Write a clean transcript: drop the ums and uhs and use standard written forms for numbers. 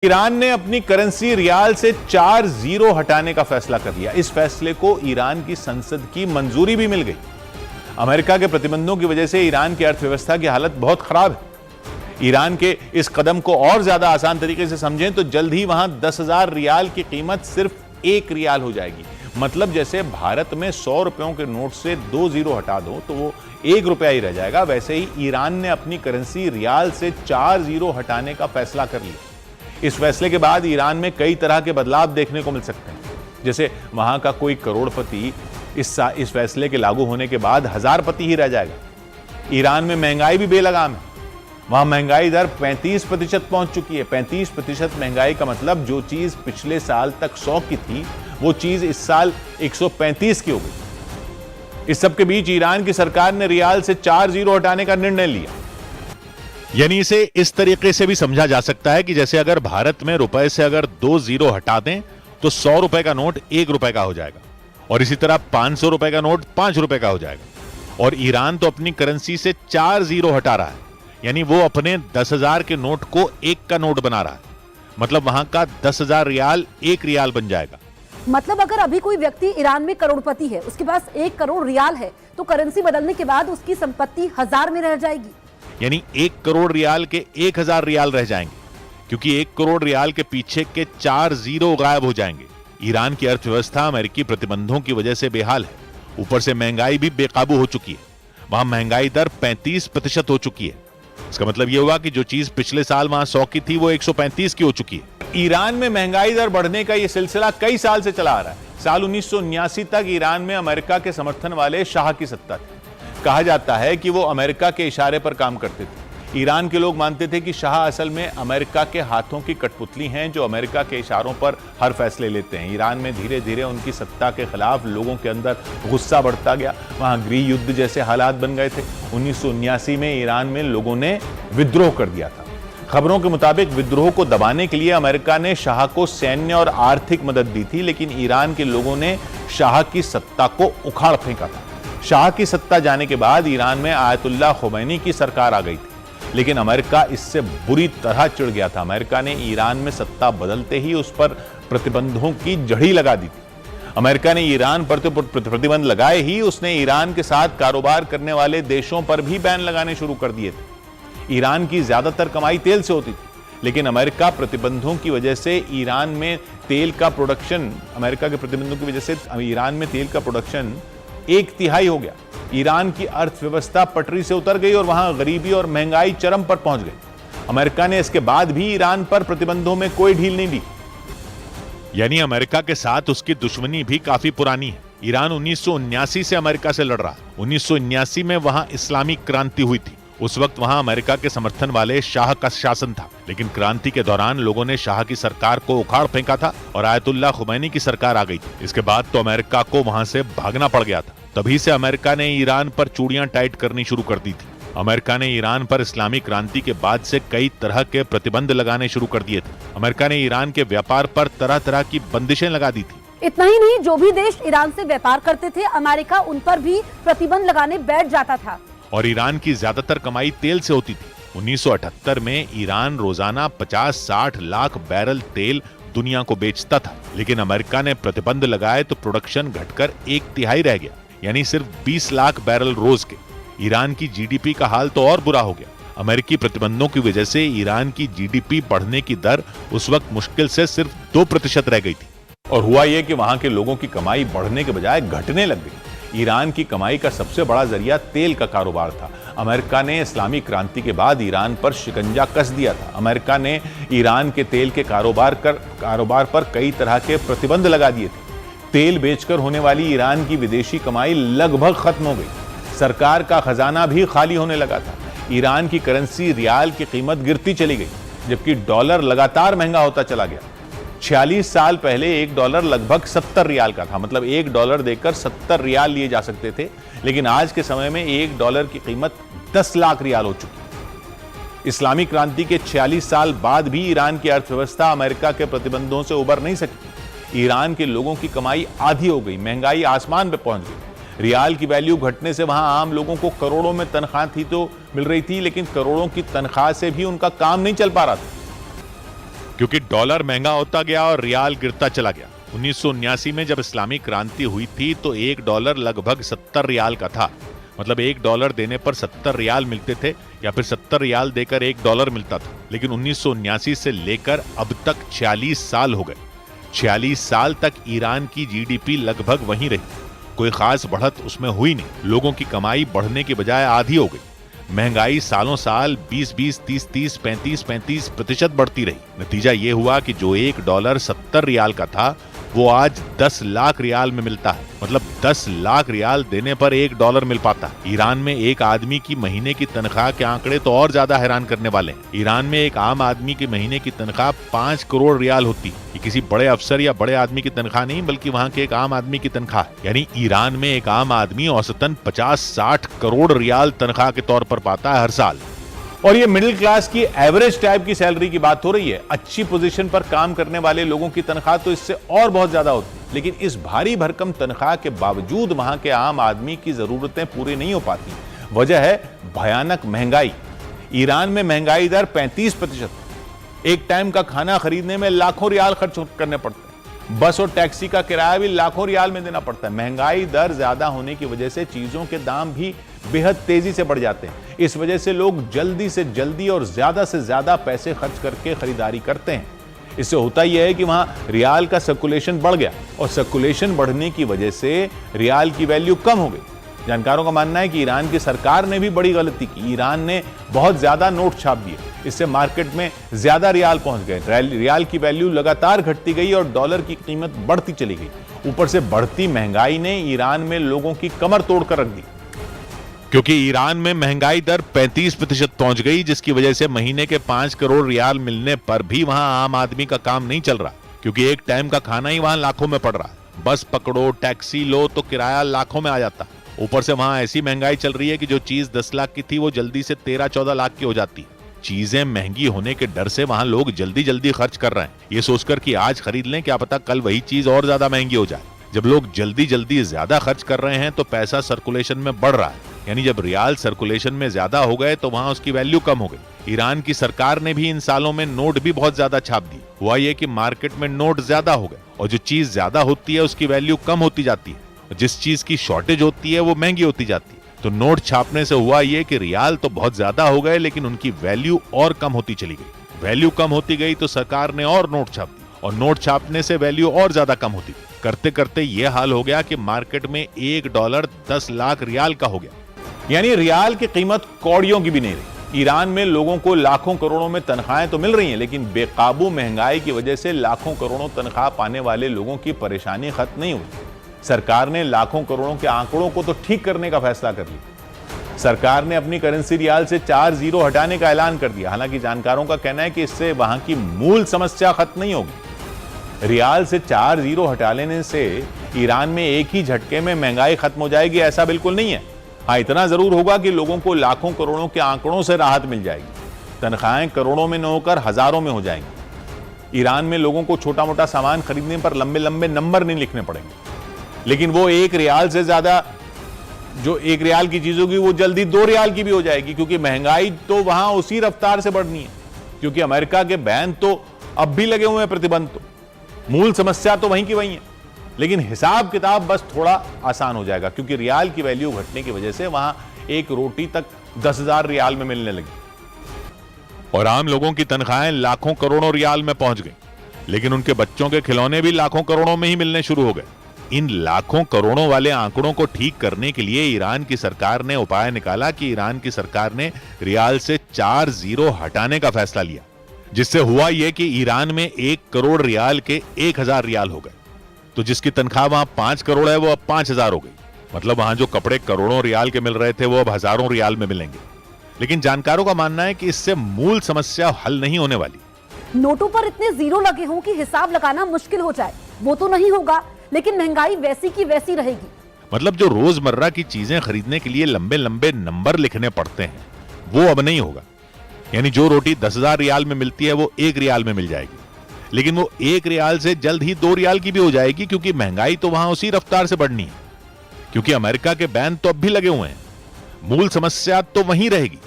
Iran ने अपनी currency riyal से 4 जीरो हटाने का फैसला कर लिया। इस फैसले को ईरान की संसद की मंजूरी भी मिल गई। अमेरिका के प्रतिबंधों की वजह से ईरान की अर्थव्यवस्था की हालत बहुत खराब है। ईरान के इस कदम को और ज्यादा आसान तरीके से समझें तो जल्द ही वहां 10,000 रियाल की कीमत सिर्फ 1 रियाल हो जाएगी। मतलब जैसे भारत में 100 रुपयों के नोट से 2 जीरो हटा दो तो वो 1 रुपया ही रह जाएगा, वैसे ही ईरान ने अपनी करेंसी रियाल से 4 जीरो हटाने का फैसला कर लिया। इस फैसले के बाद ईरान में कई तरह के बदलाव देखने को मिल सकते हैं। जैसे वहां का कोई करोड़पति इस फैसले के लागू होने के बाद हजारपति ही रह जाएगा। ईरान में महंगाई भी बेलगाम है। वहां महंगाई दर 35% पहुंच चुकी है। 35% महंगाई का मतलब जो चीज पिछले साल तक 100 की थी वो चीज इस साल 135 की हो गई। इस सब के बीच ईरान की सरकार ने रियाल से 4 जीरो हटाने का निर्णय लिया। यानी इसे इस तरीके से भी समझा जा सकता है कि जैसे अगर भारत में रुपए से अगर 2 जीरो हटा दें तो 100 रुपए का नोट 1 रुपए का हो जाएगा, और इसी तरह 500 रुपए का नोट 5 रुपए का हो जाएगा। और ईरान तो अपनी करेंसी से 4 जीरो हटा रहा है, यानी वो अपने 10,000 के नोट को 1 का नोट बना रहा है। मतलब वहां का 10,000 रियाल 1 रियाल बन जाएगा। मतलब अगर अभी कोई व्यक्ति ईरान में करोड़पति है, उसके पास 1 करोड़ रियाल है, तो करेंसी बदलने के बाद उसकी संपत्ति 1000 में रह जाएगी। यानी 1 करोड़ रियाल के 1000 रियाल रह जाएंगे, क्योंकि 1 करोड़ रियाल के पीछे के 4 जीरो गायब हो जाएंगे। ईरान की अर्थव्यवस्था अमेरिकी प्रतिबंधों की वजह से बेहाल है। ऊपर से महंगाई भी बेकाबू हो चुकी है। वहां महंगाई दर 35% हो चुकी है। इसका मतलब यह हुआ कि जो चीज पिछले साल वहां 100 की थी वो 135 की हो चुकी है। ईरान में महंगाई दर बढ़ने का यह सिलसिला कई साल से चला आ रहा है। साल 1979 तक ईरान में अमेरिका के समर्थन वाले शाह की सत्ता थी। कहा जाता है कि वो अमेरिका के इशारे पर काम करते थे। ईरान के लोग मानते थे कि शाह असल में अमेरिका के हाथों की कठपुतली हैं जो अमेरिका के इशारों पर हर फैसले लेते हैं। ईरान में धीरे धीरे उनकी सत्ता के खिलाफ लोगों के अंदर गुस्सा बढ़ता गया। वहां गृह युद्ध जैसे हालात बन गए थे। 1979 में ईरान में लोगों ने विद्रोह कर दिया था। खबरों के मुताबिक विद्रोह को दबाने के लिए अमेरिका ने शाह को सैन्य और आर्थिक मदद दी थी, लेकिन ईरान के लोगों ने शाह की सत्ता को उखाड़ फेंका था। शाह की सत्ता जाने के बाद ईरान में आयतुल्लाह खुमैनी की सरकार आ गई थी, लेकिन अमेरिका इससे बुरी तरह चिढ़ गया था। अमेरिका ने ईरान में सत्ता बदलते ही उस पर प्रतिबंधों की जड़ी लगा दी थी। अमेरिका ने ईरान पर तो प्रतिबंध लगाए ही, उसने ईरान के साथ कारोबार करने वाले देशों पर भी बैन लगाने शुरू कर दिए थे। ईरान की ज्यादातर कमाई तेल से होती थी, लेकिन अमेरिका प्रतिबंधों की वजह से ईरान में तेल का प्रोडक्शन अमेरिका के प्रतिबंधों की वजह से ईरान में तेल का प्रोडक्शन 1/3 हो गया। ईरान की अर्थव्यवस्था पटरी से उतर गई और वहां गरीबी और महंगाई चरम पर पहुंच गई। अमेरिका ने इसके बाद भी ईरान पर प्रतिबंधों में कोई ढील नहीं दी। यानी अमेरिका के साथ उसकी दुश्मनी भी काफी पुरानी है। ईरान 1979 से अमेरिका से लड़ रहा है। 1979 में वहां इस्लामी क्रांति हुई थी। उस वक्त वहां अमेरिका के समर्थन वाले शाह का शासन था, लेकिन क्रांति के दौरान लोगों ने शाह की सरकार को उखाड़ फेंका था और आयतुल्लाह खुमैनी की सरकार आ गई थी। इसके बाद तो अमेरिका को वहां से भागना पड़ गया था। तभी से अमेरिका ने ईरान पर चूड़ियां टाइट करनी शुरू कर दी थी। अमेरिका ने ईरान पर इस्लामी क्रांति के बाद से कई तरह के प्रतिबंध लगाने शुरू कर दिए थे। अमेरिका ने ईरान के व्यापार पर तरह तरह की बंदिशें लगा दी थी। इतना ही नहीं, जो भी देश ईरान से व्यापार करते थे, अमेरिका उन पर भी प्रतिबंध लगाने बैठ जाता था। और ईरान की ज्यादातर कमाई तेल से होती थी। 1978 में ईरान रोजाना 50-60 लाख बैरल तेल दुनिया को बेचता था, लेकिन अमेरिका ने प्रतिबंध लगाए तो प्रोडक्शन घटकर 1/3 रह गया, यानी सिर्फ 20 लाख बैरल रोज के। ईरान की जीडीपी का हाल तो और बुरा हो गया। अमेरिकी प्रतिबंधों की वजह से ईरान की जीडीपी बढ़ने की दर उस वक्त मुश्किल से सिर्फ 2% रह गई थी। और हुआ यह कि वहां के लोगों की कमाई बढ़ने के बजाय घटने लग गई। ईरान की कमाई का सबसे बड़ा जरिया तेल का कारोबार था। अमेरिका ने इस्लामी क्रांति के बाद ईरान पर शिकंजा कस दिया था। अमेरिका ने ईरान के तेल के कारोबार पर कई तरह के प्रतिबंध लगा दिए थे। तेल बेचकर होने वाली ईरान की विदेशी कमाई लगभग खत्म हो गई। सरकार का खजाना भी खाली होने लगा था। ईरान की करेंसी रियाल की कीमत गिरती चली गई, जबकि डॉलर लगातार महंगा होता चला गया। 46 साल पहले $1 लगभग 70 रियाल का था। मतलब $1 देकर 70 रियाल लिए जा सकते थे, लेकिन आज के समय में $1 की कीमत 10 लाख रियाल हो चुकी। इस्लामी क्रांति के 46 साल बाद भी ईरान की अर्थव्यवस्था अमेरिका के प्रतिबंधों से उबर नहीं सकती। ईरान के लोगों की कमाई आधी हो गई, महंगाई आसमान पे पहुंच गई। रियाल की वैल्यू घटने से वहां आम लोगों को करोड़ों में तनख्वाह थी तो मिल रही थी, लेकिन करोड़ों की तनख्वाह से भी उनका काम नहीं चल पा रहा था। क्योंकि डॉलर महंगा होता गया और रियाल गिरता चला गया। 1979 में जब इस्लामी क्रांति हुई थी तो $1 लगभग 70 रियाल का था। मतलब $1 देने पर 70 रियाल मिलते थे या फिर 70 रियाल देकर $1 मिलता था। लेकिन 1979 से लेकर अब तक 46 साल हो गए। 46 साल तक ईरान की जीडीपी लगभग वहीं रही, कोई खास बढ़त उसमें हुई नहीं। लोगों की कमाई बढ़ने की बजाय आधी हो गई। महंगाई सालों साल 20-20, 30-30, 35-35% बढ़ती रही। नतीजा ये हुआ कि जो $1 70 रियाल का था वो आज 10 लाख रियाल में मिलता है। मतलब 10 लाख रियाल देने पर $1 मिल पाता है। ईरान में एक आदमी की महीने की तनख्वाह के आंकड़े तो और ज्यादा हैरान करने वाले हैं। ईरान में एक आम आदमी की महीने की तनख्वाह 5 करोड़ रियाल होती है। ये किसी बड़े अफसर या बड़े आदमी की तनख्वाह नहीं, बल्कि वहाँ के एक आम आदमी की तनख्वाह। यानी ईरान में एक आम आदमी औसतन 50-60 करोड़ रियाल तनख्वाह के तौर पर पाता है हर साल। और ये मिडिल क्लास की एवरेज टाइप की सैलरी की बात हो रही है। अच्छी पोजीशन पर काम करने वाले लोगों की तनख्वाह तो इससे और बहुत ज्यादा होती है। लेकिन इस भारी भरकम तनख्वाह के बावजूद वहां के आम आदमी की जरूरतें पूरी नहीं हो पाती। वजह है भयानक महंगाई। ईरान में महंगाई दर 35%। एक टाइम का खाना खरीदने में लाखों रियाल खर्च करने पड़ते हैं। बस और टैक्सी का किराया भी लाखों रियाल में देना पड़ता है। महंगाई दर ज्यादा होने की वजह से चीजों के दाम भी बेहद तेजी से बढ़ जाते हैं। इस वजह से लोग जल्दी से जल्दी और ज्यादा से ज्यादा पैसे खर्च करके खरीदारी करते हैं। इससे होता यह है कि वहां रियाल का सर्कुलेशन बढ़ गया और सर्कुलेशन बढ़ने की वजह से रियाल की वैल्यू कम हो गई। जानकारों का मानना है कि ईरान की सरकार ने भी बड़ी गलती की। ईरान ने बहुत ज्यादा नोट छाप दिए। इससे मार्केट में ज्यादा रियाल पहुंच गए। रियाल की वैल्यू लगातार घटती गई और डॉलर की कीमत बढ़ती चली गई। ऊपर से बढ़ती महंगाई ने ईरान में लोगों की कमर तोड़कर रख दी। क्योंकि ईरान में महंगाई दर 35% पहुंच गई, जिसकी वजह से महीने के 5 करोड़ रियाल मिलने पर भी वहां आम आदमी का काम नहीं चल रहा। क्योंकि एक टाइम का खाना ही वहां लाखों में पड़ रहा है। बस पकड़ो, टैक्सी लो तो किराया लाखों में आ जाता। ऊपर से वहां ऐसी महंगाई चल रही है कि जो चीज 10 लाख की थी वो जल्दी से 13-14 लाख की हो जाती है। चीजें महंगी होने के डर से वहां लोग जल्दी जल्दी खर्च कर रहे हैं, ये सोचकर कि आज खरीद लें, क्या पता कल वही चीज और ज्यादा महंगी हो जाए। जब लोग जल्दी जल्दी ज्यादा खर्च कर रहे हैं तो पैसा सर्कुलेशन में बढ़ रहा है। यानी जब रियाल सर्कुलेशन में ज्यादा हो गए तो वहां उसकी वैल्यू कम हो गई। ईरान की सरकार ने भी इन सालों में नोट भी बहुत ज्यादा छाप दी। हुआ ये कि मार्केट में नोट ज्यादा हो गए और जो चीज ज्यादा होती है उसकी वैल्यू कम होती जाती है। जिस चीज की शॉर्टेज होती है वो महंगी होती जाती है। तो नोट छापने से हुआ ये कि रियाल तो बहुत ज्यादा हो गए लेकिन उनकी वैल्यू और कम होती चली गई। वैल्यू कम होती गई तो सरकार ने और नोट छाप दी और नोट छापने से वैल्यू और ज्यादा कम होती गई। करते करते यह हाल हो गया कि मार्केट में $1 10 लाख रियाल का हो गया। यानी रियाल की कीमत कौड़ियों की भी नहीं रही। ईरान में लोगों को लाखों करोड़ों में तनख्वाहें तो मिल रही हैं, लेकिन बेकाबू महंगाई की वजह से लाखों करोड़ों तनख्वाह पाने वाले लोगों की परेशानी खत्म नहीं हुई। सरकार ने लाखों करोड़ों के आंकड़ों को तो ठीक करने का फैसला कर लिया। सरकार ने अपनी करेंसी रियाल से 4 जीरो हटाने का ऐलान कर दिया। हालांकि जानकारों का कहना है कि इससे वहां की मूल समस्या खत्म नहीं होगी। रियाल से 4 जीरो हटा लेने से ईरान में एक ही झटके में महंगाई खत्म हो जाएगी, ऐसा बिल्कुल नहीं है। हाँ, इतना जरूर होगा कि लोगों को लाखों करोड़ों के आंकड़ों से राहत मिल जाएगी। तनख्वाहें करोड़ों में न होकर हजारों में हो जाएंगी। ईरान में लोगों को छोटा मोटा सामान खरीदने पर लंबे लंबे नंबर नहीं लिखने पड़ेंगे। लेकिन वो 1 रियाल से ज्यादा जो 1 रियाल की चीज होगी वो जल्दी 2 रियाल की भी हो जाएगी, क्योंकि महंगाई तो वहां उसी रफ्तार से बढ़नी है। क्योंकि अमेरिका के बैन तो अब भी लगे हुए हैं, प्रतिबंध तो। मूल समस्या तो वहीं की वहीं है, लेकिन हिसाब किताब बस थोड़ा आसान हो जाएगा। क्योंकि रियाल की वैल्यू घटने की वजह से वहां एक रोटी तक 10,000 रियाल में मिलने लगी और आम लोगों की तनख्वाहें लाखों करोड़ों रियाल में पहुंच गई। लेकिन उनके बच्चों के खिलौने भी लाखों करोड़ों में ही मिलने शुरू हो गए। इन लाखों करोड़ों वाले आंकड़ों को ठीक करने के लिए ईरान की सरकार ने उपाय निकाला कि ईरान की सरकार ने रियाल से 4 जीरो हटाने का फैसला लिया, जिससे हुआ यह कि ईरान में 1 करोड़ रियाल के 1,000 रियाल हो गए। तो जिसकी तनख्वाह वहां 5 करोड़ है वो अब 5,000 हो गई। मतलब वहां जो कपड़े करोड़ों रियाल के मिल रहे थे वो अब हजारों रियाल में मिलेंगे। लेकिन जानकारों का मानना है कि इससे मूल समस्या हल नहीं होने वाली। नोटों पर इतने जीरो लगे हों कि हिसाब लगाना मुश्किल हो जाए, वो तो नहीं होगा, लेकिन महंगाई वैसी की वैसी रहेगी। मतलब जो रोजमर्रा की चीजें खरीदने के लिए लंबे लंबे नंबर लिखने पड़ते हैं वो अब नहीं होगा। यानी जो रोटी 10,000 रियाल में मिलती है वो 1 रियाल में मिल जाएगी। लेकिन वो 1 रियाल से जल्द ही 2 रियाल की भी हो जाएगी, क्योंकि महंगाई तो वहां उसी रफ्तार से बढ़नी है। क्योंकि अमेरिका के बैन तो अब भी लगे हुए हैं। मूल समस्या तो वहीं रहेगी।